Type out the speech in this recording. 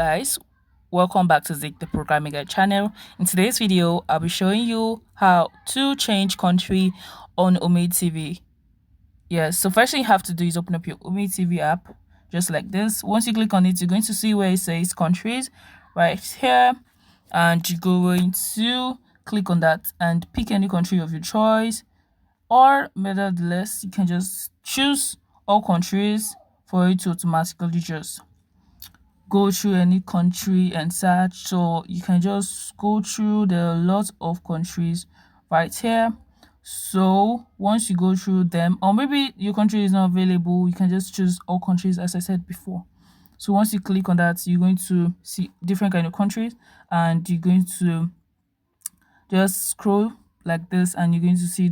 guys, welcome back to the Programming Guide channel. In today's video, I'll be showing you how to change country on OmeTV. Yes, so first thing you have to do is open up your OmeTV app, just like this. Once you click on it, you're going to see where it says countries right here, and you're going to click on that and pick any country of your choice, or nevertheless, you can just choose all countries for it to automatically just go through any country and search. So you can just go through, there are a lot of countries right here. So once you go through them, or maybe your country is not available, you can just choose all countries as I said before. So once you click on that, you're going to see different kind of countries, and you're going to just scroll like this, and you're going to see